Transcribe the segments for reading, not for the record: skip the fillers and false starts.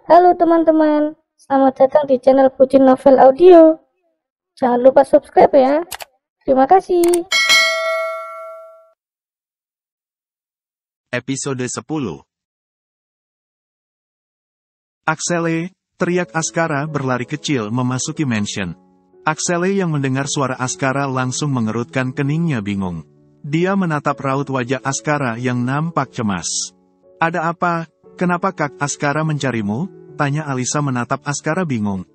Halo teman-teman, selamat datang di channel Pucin Novel Audio. Jangan lupa subscribe ya. Terima kasih. Episode 10. Axele, teriak Askara berlari kecil memasuki mansion. Axele yang mendengar suara Askara langsung mengerutkan keningnya bingung. Dia menatap raut wajah Askara yang nampak cemas. Ada apa? Kenapa Kak Askara mencarimu? Tanya Alisa menatap Askara bingung.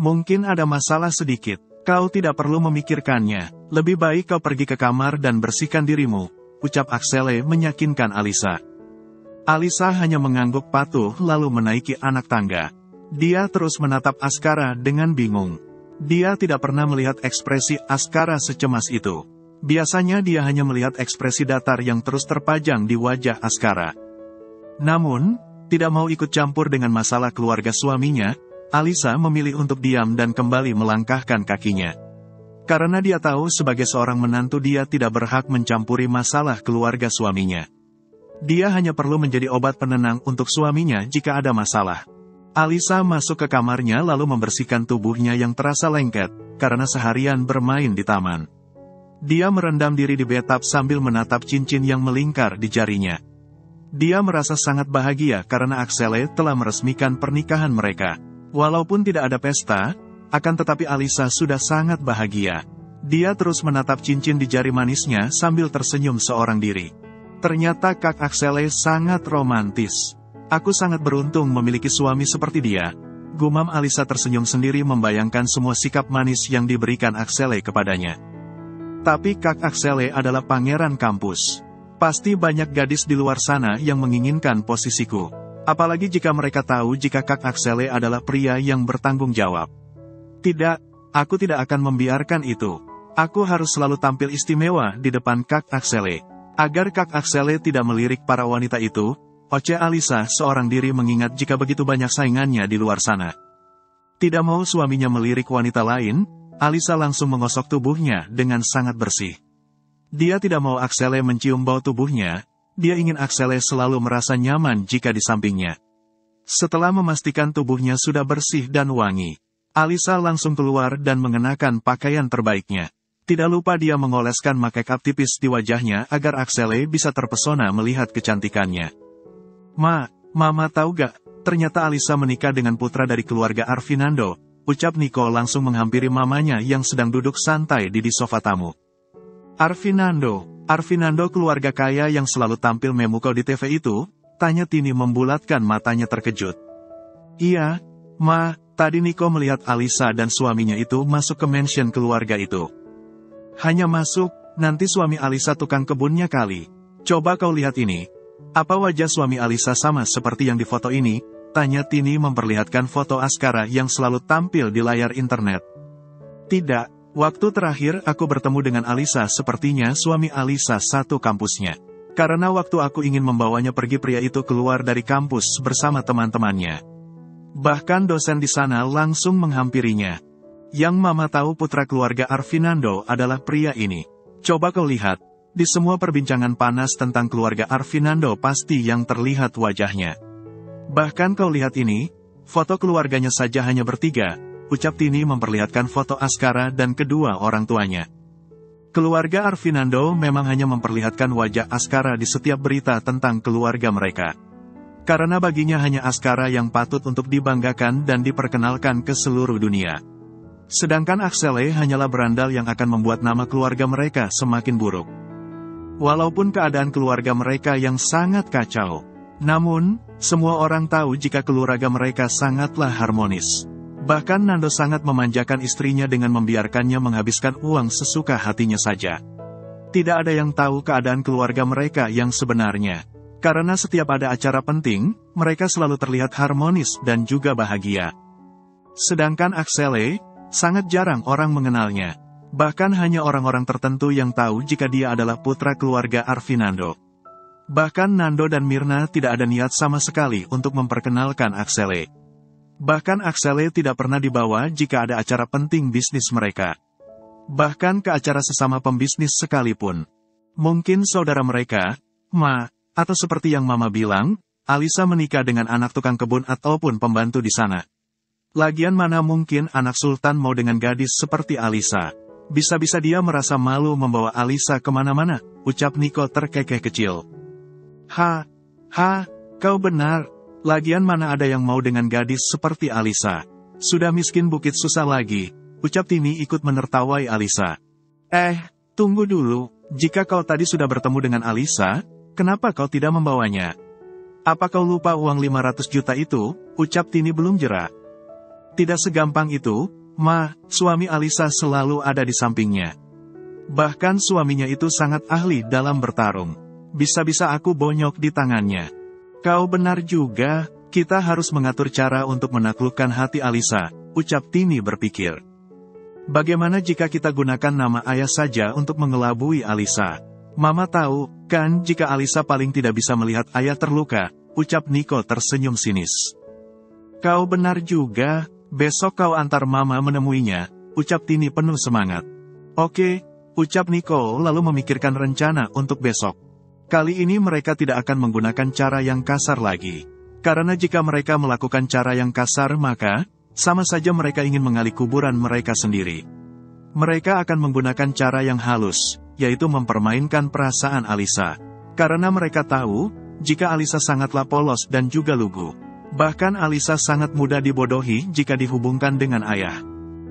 Mungkin ada masalah sedikit. Kau tidak perlu memikirkannya. Lebih baik kau pergi ke kamar dan bersihkan dirimu, ucap Axele meyakinkan Alisa. Alisa hanya mengangguk patuh lalu menaiki anak tangga. Dia terus menatap Askara dengan bingung. Dia tidak pernah melihat ekspresi Askara secemas itu. Biasanya dia hanya melihat ekspresi datar yang terus terpajang di wajah Askara. Namun, tidak mau ikut campur dengan masalah keluarga suaminya, Alisa memilih untuk diam dan kembali melangkahkan kakinya. Karena dia tahu sebagai seorang menantu dia tidak berhak mencampuri masalah keluarga suaminya. Dia hanya perlu menjadi obat penenang untuk suaminya jika ada masalah. Alisa masuk ke kamarnya lalu membersihkan tubuhnya yang terasa lengket, karena seharian bermain di taman. Dia merendam diri di bathtub sambil menatap cincin yang melingkar di jarinya. Dia merasa sangat bahagia karena Axele telah meresmikan pernikahan mereka. Walaupun tidak ada pesta, akan tetapi Alisa sudah sangat bahagia. Dia terus menatap cincin di jari manisnya sambil tersenyum seorang diri. Ternyata Kak Axele sangat romantis. Aku sangat beruntung memiliki suami seperti dia. Gumam Alisa tersenyum sendiri membayangkan semua sikap manis yang diberikan Axele kepadanya. Tapi Kak Axele adalah pangeran kampus. Pasti banyak gadis di luar sana yang menginginkan posisiku. Apalagi jika mereka tahu jika Kak Axele adalah pria yang bertanggung jawab. Tidak, aku tidak akan membiarkan itu. Aku harus selalu tampil istimewa di depan Kak Axele. Agar Kak Axele tidak melirik para wanita itu, oceh Alisa seorang diri mengingat jika begitu banyak saingannya di luar sana. Tidak mau suaminya melirik wanita lain, Alisa langsung menggosok tubuhnya dengan sangat bersih. Dia tidak mau Axele mencium bau tubuhnya, dia ingin Axele selalu merasa nyaman jika di sampingnya. Setelah memastikan tubuhnya sudah bersih dan wangi, Alisa langsung keluar dan mengenakan pakaian terbaiknya. Tidak lupa dia mengoleskan make-up tipis di wajahnya agar Axele bisa terpesona melihat kecantikannya. Mama tahu gak, ternyata Alisa menikah dengan putra dari keluarga Arvinando, ucap Nico langsung menghampiri mamanya yang sedang duduk santai di sofa tamu. Arvinando keluarga kaya yang selalu tampil memukau di TV itu, tanya Tini membulatkan matanya terkejut. Iya, Ma, tadi Nico melihat Alisa dan suaminya itu masuk ke mansion keluarga itu. Hanya masuk, nanti suami Alisa tukang kebunnya kali. Coba kau lihat ini. Apa wajah suami Alisa sama seperti yang di foto ini? Tanya Tini memperlihatkan foto Askara yang selalu tampil di layar internet. Tidak, waktu terakhir aku bertemu dengan Alisa sepertinya suami Alisa satu kampusnya. Karena waktu aku ingin membawanya pergi pria itu keluar dari kampus bersama teman-temannya. Bahkan dosen di sana langsung menghampirinya. Yang Mama tahu putra keluarga Arvinando adalah pria ini. Coba kau lihat, di semua perbincangan panas tentang keluarga Arvinando pasti yang terlihat wajahnya. Bahkan kau lihat ini, foto keluarganya saja hanya bertiga, ucap Tini memperlihatkan foto Askara dan kedua orang tuanya. Keluarga Arvinando memang hanya memperlihatkan wajah Askara di setiap berita tentang keluarga mereka. Karena baginya hanya Askara yang patut untuk dibanggakan dan diperkenalkan ke seluruh dunia. Sedangkan Axele hanyalah berandal yang akan membuat nama keluarga mereka semakin buruk. Walaupun keadaan keluarga mereka yang sangat kacau, namun, semua orang tahu jika keluarga mereka sangatlah harmonis. Bahkan Nando sangat memanjakan istrinya dengan membiarkannya menghabiskan uang sesuka hatinya saja. Tidak ada yang tahu keadaan keluarga mereka yang sebenarnya. Karena setiap ada acara penting, mereka selalu terlihat harmonis dan juga bahagia. Sedangkan Axele, sangat jarang orang mengenalnya. Bahkan hanya orang-orang tertentu yang tahu jika dia adalah putra keluarga Arvinando. Bahkan Nando dan Mirna tidak ada niat sama sekali untuk memperkenalkan Axele. Bahkan Axele tidak pernah dibawa jika ada acara penting bisnis mereka. Bahkan ke acara sesama pembisnis sekalipun. Mungkin saudara mereka, Ma, atau seperti yang Mama bilang, Alisa menikah dengan anak tukang kebun ataupun pembantu di sana. Lagian mana mungkin anak sultan mau dengan gadis seperti Alisa. Bisa-bisa dia merasa malu membawa Alisa kemana-mana, ucap Niko terkekeh kecil. Kau benar. Lagian mana ada yang mau dengan gadis seperti Alisa. Sudah miskin bukit susah lagi, ucap Tini ikut menertawai Alisa. Tunggu dulu, jika kau tadi sudah bertemu dengan Alisa, kenapa kau tidak membawanya? Apa kau lupa uang 500 juta itu, ucap Tini belum jera. Tidak segampang itu, Ma, suami Alisa selalu ada di sampingnya. Bahkan suaminya itu sangat ahli dalam bertarung. Bisa-bisa aku bonyok di tangannya. Kau benar juga, kita harus mengatur cara untuk menaklukkan hati Alisa, ucap Tini berpikir. Bagaimana jika kita gunakan nama ayah saja untuk mengelabui Alisa? Mama tahu, kan jika Alisa paling tidak bisa melihat ayah terluka, ucap Niko tersenyum sinis. Kau benar juga. Besok kau antar Mama menemuinya, ucap Tini penuh semangat. Oke, ucap Niko lalu memikirkan rencana untuk besok. Kali ini mereka tidak akan menggunakan cara yang kasar lagi. Karena jika mereka melakukan cara yang kasar maka, sama saja mereka ingin menggali kuburan mereka sendiri. Mereka akan menggunakan cara yang halus, yaitu mempermainkan perasaan Alisa. Karena mereka tahu, jika Alisa sangatlah polos dan juga lugu. Bahkan Alisa sangat mudah dibodohi jika dihubungkan dengan ayah.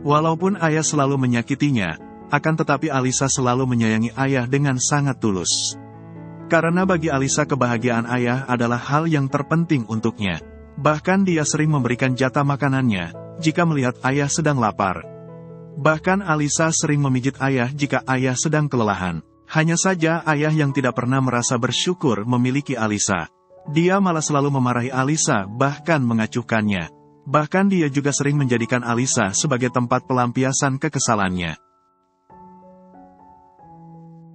Walaupun ayah selalu menyakitinya, akan tetapi Alisa selalu menyayangi ayah dengan sangat tulus. Karena bagi Alisa kebahagiaan ayah adalah hal yang terpenting untuknya. Bahkan dia sering memberikan jatah makanannya, jika melihat ayah sedang lapar. Bahkan Alisa sering memijit ayah jika ayah sedang kelelahan. Hanya saja ayah yang tidak pernah merasa bersyukur memiliki Alisa. Dia malah selalu memarahi Alisa, bahkan mengacuhkannya. Bahkan dia juga sering menjadikan Alisa sebagai tempat pelampiasan kekesalannya.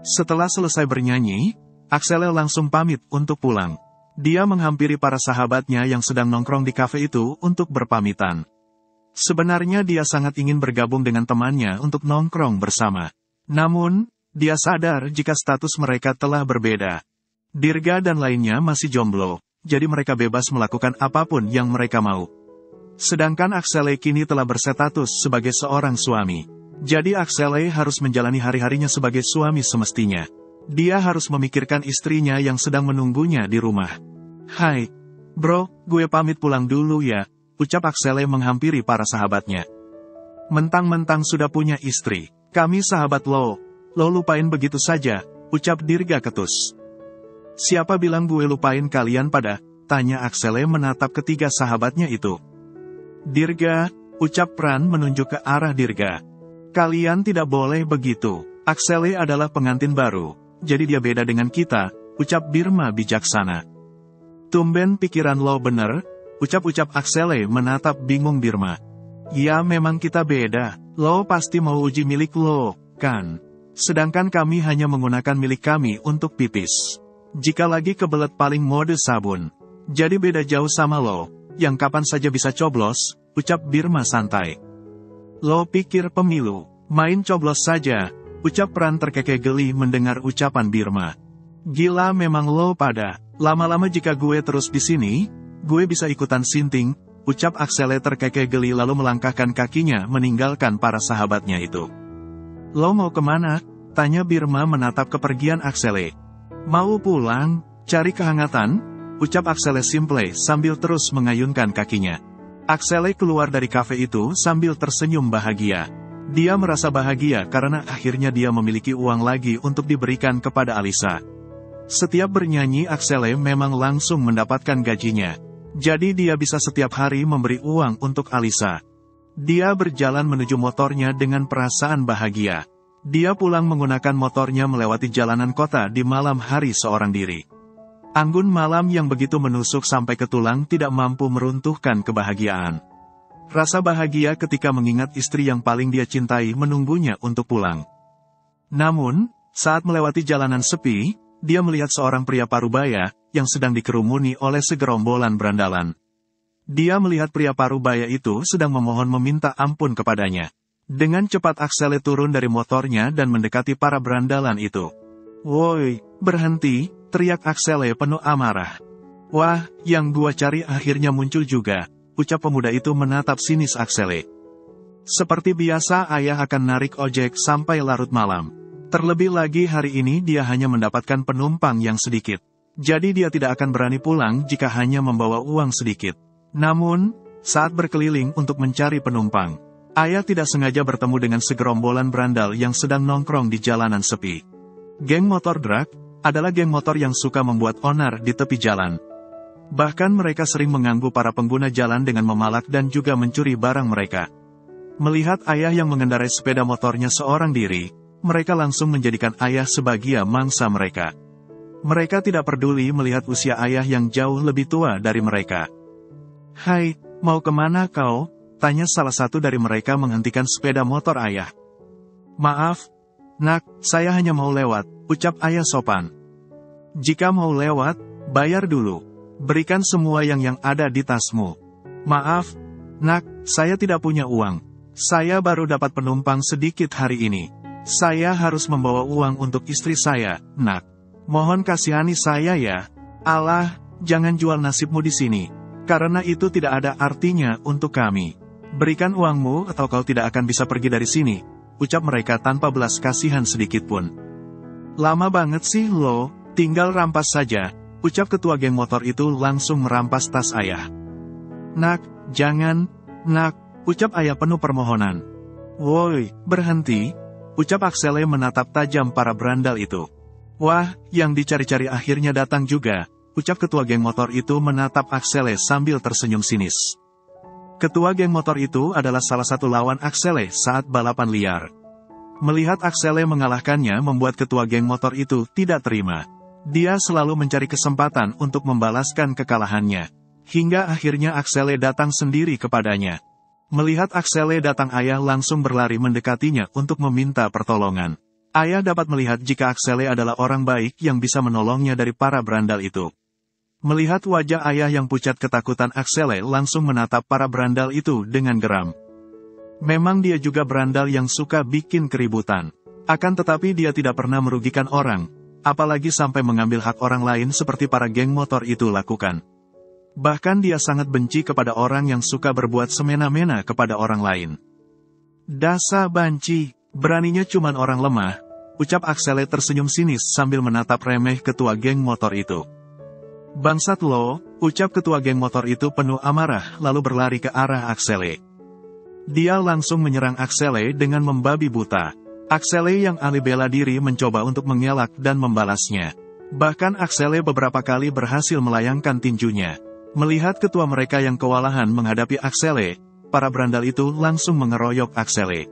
Setelah selesai bernyanyi, Axelle langsung pamit untuk pulang. Dia menghampiri para sahabatnya yang sedang nongkrong di kafe itu untuk berpamitan. Sebenarnya dia sangat ingin bergabung dengan temannya untuk nongkrong bersama. Namun, dia sadar jika status mereka telah berbeda. Dirga dan lainnya masih jomblo, jadi mereka bebas melakukan apapun yang mereka mau. Sedangkan Axelle kini telah berstatus sebagai seorang suami. Jadi Axelle harus menjalani hari-harinya sebagai suami semestinya. Dia harus memikirkan istrinya yang sedang menunggunya di rumah. Hai, bro, gue pamit pulang dulu ya, ucap Axelle menghampiri para sahabatnya. Mentang-mentang sudah punya istri, kami sahabat lo lupain begitu saja, ucap Dirga ketus. Siapa bilang gue lupain kalian pada? Tanya Axelle menatap ketiga sahabatnya itu. Dirga, ucap Pran menunjuk ke arah Dirga. Kalian tidak boleh begitu. Axelle adalah pengantin baru, jadi dia beda dengan kita, ucap Birma bijaksana. Tumben pikiran lo bener, ucap Axelle menatap bingung Birma. Ya memang kita beda, lo pasti mau uji milik lo, kan? Sedangkan kami hanya menggunakan milik kami untuk pipis. Jika lagi kebelet paling mode sabun. Jadi beda jauh sama lo, yang kapan saja bisa coblos, ucap Birma santai. Lo pikir pemilu, main coblos saja, ucap Pran terkekeh geli mendengar ucapan Birma. Gila memang lo pada, lama-lama jika gue terus di sini, gue bisa ikutan sinting, ucap Axelle terkekeh geli lalu melangkahkan kakinya meninggalkan para sahabatnya itu. Lo mau kemana? Tanya Birma menatap kepergian Axelle. Mau pulang, cari kehangatan, ucap Axelle simple sambil terus mengayunkan kakinya. Axelle keluar dari kafe itu sambil tersenyum bahagia. Dia merasa bahagia karena akhirnya dia memiliki uang lagi untuk diberikan kepada Alisa. Setiap bernyanyi Axelle memang langsung mendapatkan gajinya. Jadi dia bisa setiap hari memberi uang untuk Alisa. Dia berjalan menuju motornya dengan perasaan bahagia. Dia pulang menggunakan motornya melewati jalanan kota di malam hari seorang diri. Anggun malam yang begitu menusuk sampai ke tulang tidak mampu meruntuhkan kebahagiaan. Rasa bahagia ketika mengingat istri yang paling dia cintai menunggunya untuk pulang. Namun, saat melewati jalanan sepi, dia melihat seorang pria parubaya yang sedang dikerumuni oleh segerombolan berandalan. Dia melihat pria parubaya itu sedang memohon meminta ampun kepadanya. Dengan cepat Axelle turun dari motornya dan mendekati para berandalan itu. Woi, berhenti, teriak Axelle penuh amarah. Wah, yang gua cari akhirnya muncul juga, ucap pemuda itu menatap sinis Axele. Seperti biasa ayah akan narik ojek sampai larut malam. Terlebih lagi hari ini dia hanya mendapatkan penumpang yang sedikit. Jadi dia tidak akan berani pulang jika hanya membawa uang sedikit. Namun, saat berkeliling untuk mencari penumpang, ayah tidak sengaja bertemu dengan segerombolan berandal yang sedang nongkrong di jalanan sepi. Geng motor drag adalah geng motor yang suka membuat onar di tepi jalan. Bahkan mereka sering mengganggu para pengguna jalan dengan memalak dan juga mencuri barang mereka. Melihat ayah yang mengendarai sepeda motornya seorang diri, mereka langsung menjadikan ayah sebagai mangsa mereka. Mereka tidak peduli melihat usia ayah yang jauh lebih tua dari mereka. "Hai, mau kemana kau?" tanya salah satu dari mereka menghentikan sepeda motor ayah. "Maaf, nak, saya hanya mau lewat," ucap ayah sopan. "Jika mau lewat, bayar dulu. Berikan semua yang ada di tasmu." "Maaf, nak, saya tidak punya uang. Saya baru dapat penumpang sedikit hari ini. Saya harus membawa uang untuk istri saya, nak. Mohon kasihani saya ya." "Alah, jangan jual nasibmu di sini. Karena itu tidak ada artinya untuk kami. Berikan uangmu atau kau tidak akan bisa pergi dari sini," ucap mereka tanpa belas kasihan sedikit pun. "Lama banget sih lo, tinggal rampas saja," ucap ketua geng motor itu langsung merampas tas ayah. "Nak, jangan, nak," ucap ayah penuh permohonan. "Woi, berhenti," ucap Axele menatap tajam para berandal itu. "Wah, yang dicari-cari akhirnya datang juga," ucap ketua geng motor itu menatap Axele sambil tersenyum sinis. Ketua geng motor itu adalah salah satu lawan Axele saat balapan liar. Melihat Axele mengalahkannya membuat ketua geng motor itu tidak terima. Dia selalu mencari kesempatan untuk membalaskan kekalahannya. Hingga akhirnya Axele datang sendiri kepadanya. Melihat Axele datang ayah langsung berlari mendekatinya untuk meminta pertolongan. Ayah dapat melihat jika Axele adalah orang baik yang bisa menolongnya dari para berandal itu. Melihat wajah ayah yang pucat ketakutan, Axele langsung menatap para berandal itu dengan geram. Memang dia juga berandal yang suka bikin keributan. Akan tetapi dia tidak pernah merugikan orang, apalagi sampai mengambil hak orang lain seperti para geng motor itu lakukan. Bahkan dia sangat benci kepada orang yang suka berbuat semena-mena kepada orang lain. "Dasar banci, beraninya cuman orang lemah," ucap Axele tersenyum sinis sambil menatap remeh ketua geng motor itu. "Bangsat lo," ucap ketua geng motor itu penuh amarah lalu berlari ke arah Axele. Dia langsung menyerang Axele dengan membabi buta. Axele yang ahli bela diri mencoba untuk mengelak dan membalasnya. Bahkan Axele beberapa kali berhasil melayangkan tinjunya. Melihat ketua mereka yang kewalahan menghadapi Axele, para berandal itu langsung mengeroyok Axele.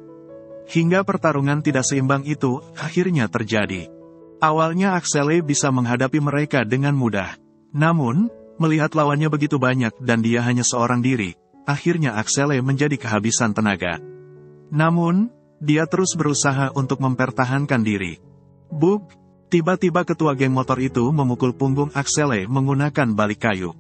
Hingga pertarungan tidak seimbang itu akhirnya terjadi. Awalnya Axele bisa menghadapi mereka dengan mudah. Namun, melihat lawannya begitu banyak dan dia hanya seorang diri, akhirnya Axele menjadi kehabisan tenaga. Namun, dia terus berusaha untuk mempertahankan diri. Buk! Tiba-tiba ketua geng motor itu memukul punggung Axele menggunakan balik kayu.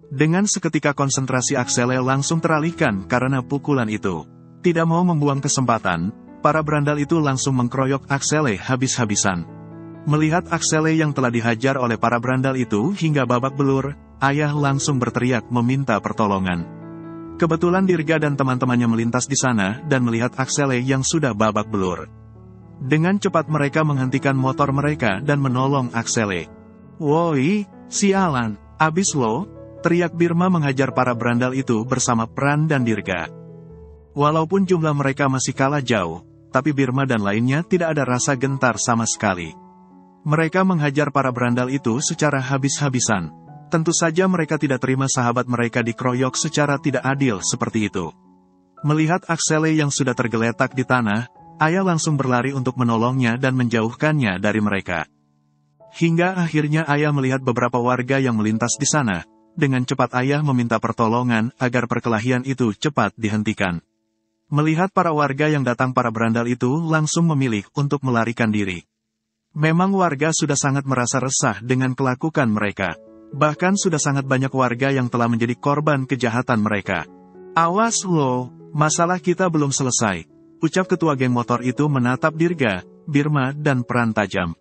Dengan seketika konsentrasi Axele langsung teralihkan karena pukulan itu. Tidak mau membuang kesempatan, para berandal itu langsung mengkeroyok Axele habis-habisan. Melihat Axele yang telah dihajar oleh para berandal itu hingga babak belur, ayah langsung berteriak meminta pertolongan. Kebetulan Dirga dan teman-temannya melintas di sana dan melihat Axele yang sudah babak belur. Dengan cepat mereka menghentikan motor mereka dan menolong Axele. "Woi, sialan, abis lo!" teriak Birma menghajar para berandal itu bersama Pran dan Dirga. Walaupun jumlah mereka masih kalah jauh, tapi Birma dan lainnya tidak ada rasa gentar sama sekali. Mereka menghajar para berandal itu secara habis-habisan. Tentu saja mereka tidak terima sahabat mereka dikeroyok secara tidak adil seperti itu. Melihat Axele yang sudah tergeletak di tanah, ayah langsung berlari untuk menolongnya dan menjauhkannya dari mereka. Hingga akhirnya ayah melihat beberapa warga yang melintas di sana. Dengan cepat ayah meminta pertolongan agar perkelahian itu cepat dihentikan. Melihat para warga yang datang, para berandal itu langsung memilih untuk melarikan diri. Memang warga sudah sangat merasa resah dengan kelakuan mereka. Bahkan sudah sangat banyak warga yang telah menjadi korban kejahatan mereka. "Awas lo, masalah kita belum selesai," ucap ketua geng motor itu menatap Dirga, Birma dan Pran tajam.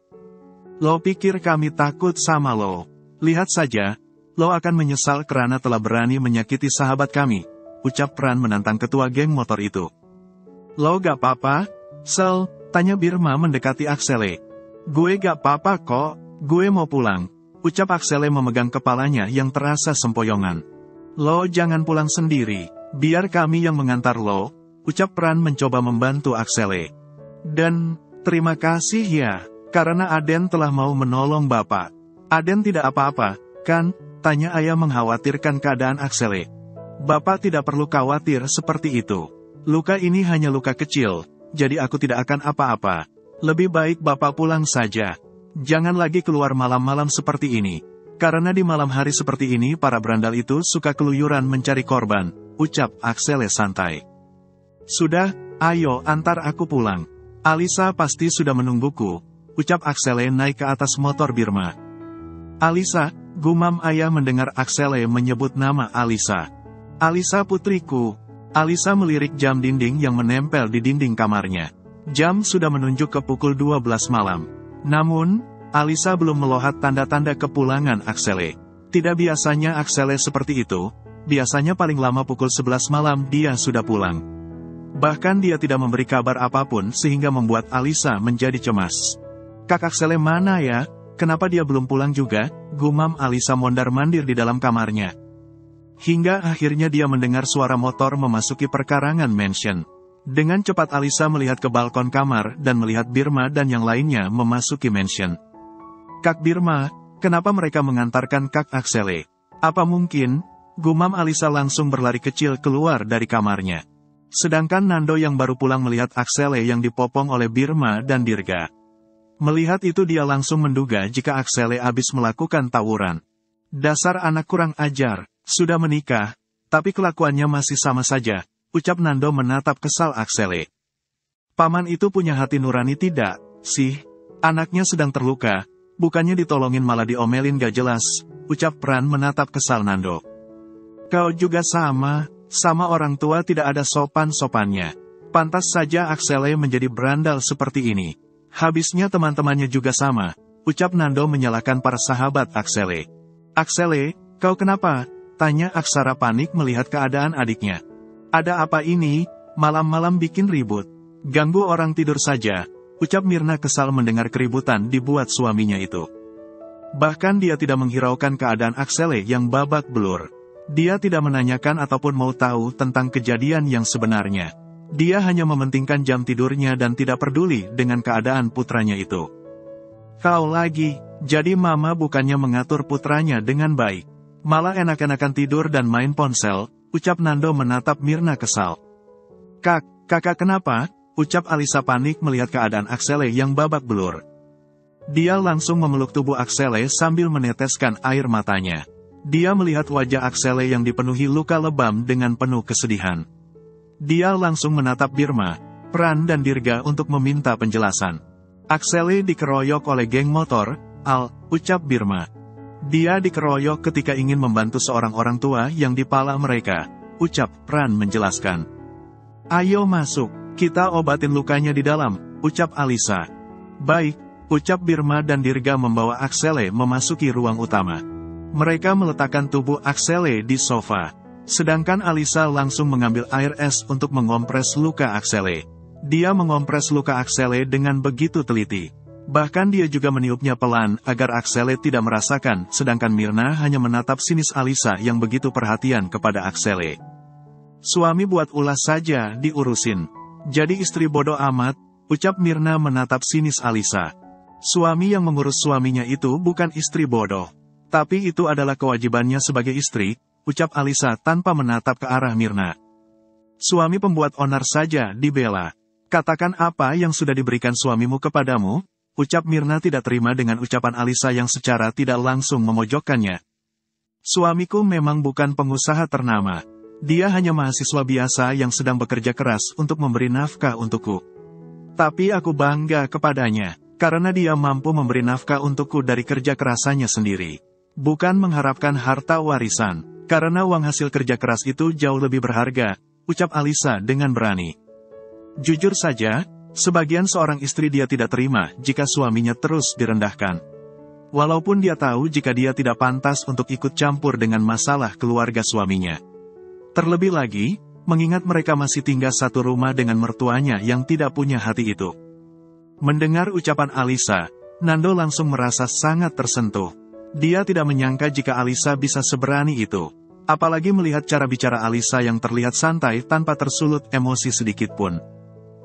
"Lo pikir kami takut sama lo? Lihat saja, Lo akan menyesal karena telah berani menyakiti sahabat kami, ucap Pran menantang ketua geng motor itu. Lo gak apa-apa, Sel? Tanya Birma mendekati Axele. Gue gak apa-apa kok, gue mau pulang, ucap Axele memegang kepalanya yang terasa sempoyongan. Lo jangan pulang sendiri, biar kami yang mengantar lo, ucap Pran mencoba membantu Axele. Dan, terima kasih ya, karena Aden telah mau menolong Bapak. Aden tidak apa-apa, kan? Tanya ayah mengkhawatirkan keadaan Axele. Bapak tidak perlu khawatir seperti itu. Luka ini hanya luka kecil, jadi aku tidak akan apa-apa. Lebih baik Bapak pulang saja. Jangan lagi keluar malam-malam seperti ini. Karena di malam hari seperti ini para berandal itu suka keluyuran mencari korban, ucap Axele santai. Sudah, ayo antar aku pulang. Alisa pasti sudah menungguku, ucap Axele naik ke atas motor Birma. Alisa, gumam ayah mendengar Axele menyebut nama Alisa. Alisa putriku. Alisa melirik jam dinding yang menempel di dinding kamarnya. Jam sudah menunjuk ke pukul 12 malam. Namun, Alisa belum melihat tanda-tanda kepulangan Axele. Tidak biasanya Axele seperti itu, biasanya paling lama pukul 11 malam dia sudah pulang. Bahkan dia tidak memberi kabar apapun sehingga membuat Alisa menjadi cemas. Kak Axele mana ya? Kenapa dia belum pulang juga? Gumam Alisa mondar-mandir di dalam kamarnya. Hingga akhirnya dia mendengar suara motor memasuki perkarangan mansion. Dengan cepat Alisa melihat ke balkon kamar dan melihat Birma dan yang lainnya memasuki mansion. Kak Birma, kenapa mereka mengantarkan Kak Axele? Apa mungkin? Gumam Alisa langsung berlari kecil keluar dari kamarnya. Sedangkan Nando yang baru pulang melihat Axele yang dipopong oleh Birma dan Dirga. Melihat itu dia langsung menduga jika Axele habis melakukan tawuran. Dasar anak kurang ajar, sudah menikah, tapi kelakuannya masih sama saja, ucap Nando menatap kesal Axele. Paman itu punya hati nurani tidak, sih? Anaknya sedang terluka, bukannya ditolongin malah diomelin gak jelas, ucap Pran menatap kesal Nando. Kau juga sama orang tua tidak ada sopan-sopannya. Pantas saja Axele menjadi berandal seperti ini. Habisnya teman-temannya juga sama, ucap Nando menyalahkan para sahabat Axele. Axele, kau kenapa? Tanya Aksara panik melihat keadaan adiknya. Ada apa ini? Malam-malam bikin ribut. Ganggu orang tidur saja, ucap Mirna kesal mendengar keributan dibuat suaminya itu. Bahkan dia tidak menghiraukan keadaan Axele yang babak belur. Dia tidak menanyakan ataupun mau tahu tentang kejadian yang sebenarnya. Dia hanya mementingkan jam tidurnya dan tidak peduli dengan keadaan putranya itu. Kau lagi, jadi mama bukannya mengatur putranya dengan baik. Malah enak-enakan tidur dan main ponsel, ucap Nando menatap Mirna kesal. Kakak kenapa? Ucap Alisa panik melihat keadaan Axele yang babak belur. Dia langsung memeluk tubuh Axele sambil meneteskan air matanya. Dia melihat wajah Axele yang dipenuhi luka lebam dengan penuh kesedihan. Dia langsung menatap Birma, Pran dan Dirga untuk meminta penjelasan. Axele dikeroyok oleh geng motor, ucap Birma. Dia dikeroyok ketika ingin membantu seorang orang tua yang dipala mereka, ucap Pran menjelaskan. Ayo masuk, kita obatin lukanya di dalam, ucap Alisa. Baik, ucap Birma dan Dirga membawa Axele memasuki ruang utama. Mereka meletakkan tubuh Axele di sofa. Sedangkan Alisa langsung mengambil air es untuk mengompres luka Axele. Dia mengompres luka Axele dengan begitu teliti. Bahkan dia juga meniupnya pelan agar Axele tidak merasakan, sedangkan Mirna hanya menatap sinis Alisa yang begitu perhatian kepada Axele. Suami buat ulas saja diurusin. Jadi istri bodoh amat, ucap Mirna menatap sinis Alisa. Suami yang mengurus suaminya itu bukan istri bodoh. Tapi itu adalah kewajibannya sebagai istri, ucap Alisa tanpa menatap ke arah Mirna. Suami pembuat onar saja dibela. Katakan apa yang sudah diberikan suamimu kepadamu, ucap Mirna tidak terima dengan ucapan Alisa yang secara tidak langsung memojokkannya. Suamiku memang bukan pengusaha ternama. Dia hanya mahasiswa biasa yang sedang bekerja keras untuk memberi nafkah untukku. Tapi aku bangga kepadanya, karena dia mampu memberi nafkah untukku dari kerja kerasannya sendiri. Bukan mengharapkan harta warisan, karena uang hasil kerja keras itu jauh lebih berharga, ucap Alisa dengan berani. Jujur saja, sebagian seorang istri dia tidak terima jika suaminya terus direndahkan. Walaupun dia tahu jika dia tidak pantas untuk ikut campur dengan masalah keluarga suaminya. Terlebih lagi, mengingat mereka masih tinggal satu rumah dengan mertuanya yang tidak punya hati itu. Mendengar ucapan Alisa, Nando langsung merasa sangat tersentuh. Dia tidak menyangka jika Alisa bisa seberani itu. Apalagi melihat cara bicara Alisa yang terlihat santai tanpa tersulut emosi sedikit pun.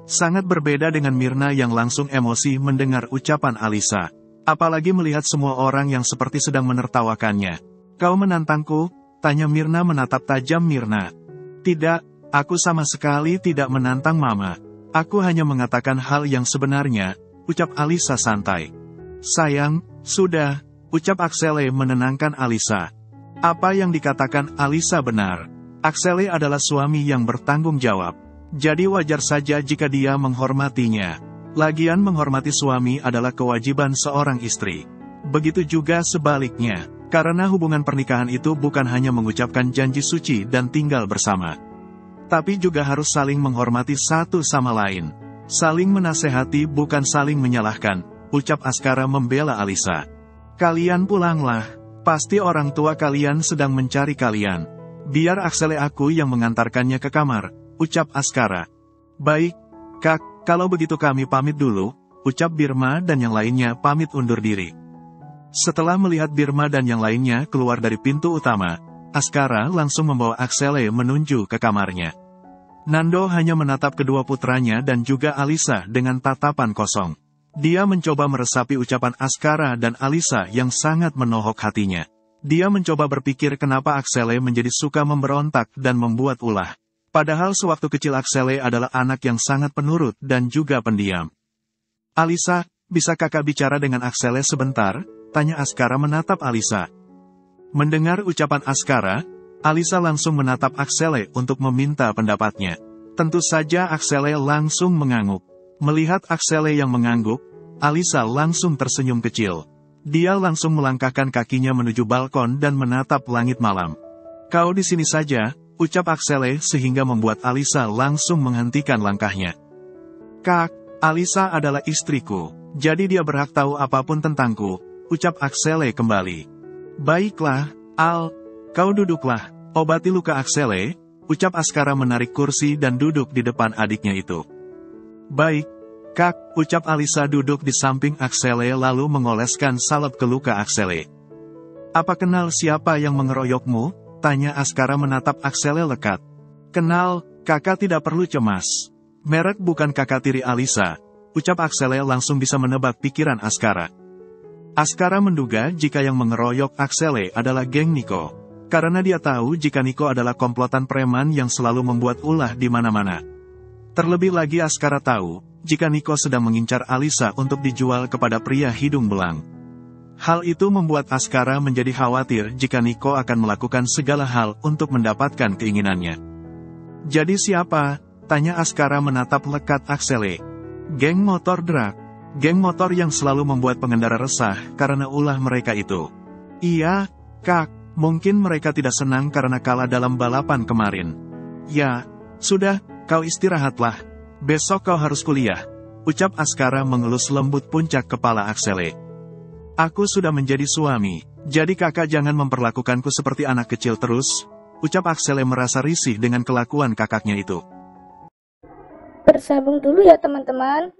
Sangat berbeda dengan Mirna yang langsung emosi mendengar ucapan Alisa. Apalagi melihat semua orang yang seperti sedang menertawakannya. "Kau menantangku?" tanya Mirna menatap tajam Mirna. "Tidak, aku sama sekali tidak menantang Mama. Aku hanya mengatakan hal yang sebenarnya," ucap Alisa santai. "Sayang, sudah," ucap Axele menenangkan Alisa. Apa yang dikatakan Alisa benar. Axele adalah suami yang bertanggung jawab. Jadi wajar saja jika dia menghormatinya. Lagian menghormati suami adalah kewajiban seorang istri. Begitu juga sebaliknya, karena hubungan pernikahan itu bukan hanya mengucapkan janji suci dan tinggal bersama. Tapi juga harus saling menghormati satu sama lain. Saling menasehati bukan saling menyalahkan, ucap Askara membela Alisa. "Kalian pulanglah, pasti orang tua kalian sedang mencari kalian. Biar Axele aku yang mengantarkannya ke kamar," ucap Askara. "Baik, Kak. Kalau begitu kami pamit dulu," ucap Birma dan yang lainnya pamit undur diri. Setelah melihat Birma dan yang lainnya keluar dari pintu utama, Askara langsung membawa Axele menuju ke kamarnya. Nando hanya menatap kedua putranya dan juga Alisa dengan tatapan kosong. Dia mencoba meresapi ucapan Askara dan Alisa yang sangat menohok hatinya. Dia mencoba berpikir kenapa Axele menjadi suka memberontak dan membuat ulah. Padahal sewaktu kecil Axele adalah anak yang sangat penurut dan juga pendiam. "Alisa, bisa kakak bicara dengan Axele sebentar?" tanya Askara menatap Alisa. Mendengar ucapan Askara, Alisa langsung menatap Axele untuk meminta pendapatnya. Tentu saja Axele langsung mengangguk. Melihat Axele yang mengangguk, Alisa langsung tersenyum kecil. Dia langsung melangkahkan kakinya menuju balkon dan menatap langit malam. "Kau di sini saja," ucap Axele sehingga membuat Alisa langsung menghentikan langkahnya. "Kak, Alisa adalah istriku, jadi dia berhak tahu apapun tentangku," ucap Axele kembali. "Baiklah, Al, kau duduklah, obati luka Axele," ucap Askara menarik kursi dan duduk di depan adiknya itu. "Baik, Kak," ucap Alisa duduk di samping Axele lalu mengoleskan salep ke luka Axele. "Apa kenal siapa yang mengeroyokmu?" tanya Askara menatap Axele lekat. "Kenal, kakak tidak perlu cemas. Merek bukan kakak tiri Alisa," ucap Axele langsung bisa menebak pikiran Askara. Askara menduga jika yang mengeroyok Axele adalah geng Niko. Karena dia tahu jika Niko adalah komplotan preman yang selalu membuat ulah di mana-mana. Terlebih lagi Askara tahu, jika Niko sedang mengincar Alisa untuk dijual kepada pria hidung belang. Hal itu membuat Askara menjadi khawatir jika Niko akan melakukan segala hal untuk mendapatkan keinginannya. "Jadi siapa?" tanya Askara menatap lekat Axele. "Geng motor drag. Geng motor yang selalu membuat pengendara resah karena ulah mereka itu." "Iya, Kak, mungkin mereka tidak senang karena kalah dalam balapan kemarin." "Ya, sudah, kau istirahatlah. Besok kau harus kuliah," ucap Askara mengelus lembut puncak kepala Axele. "Aku sudah menjadi suami, jadi kakak jangan memperlakukanku seperti anak kecil terus," ucap Axele merasa risih dengan kelakuan kakaknya itu. Bersambung dulu ya teman-teman.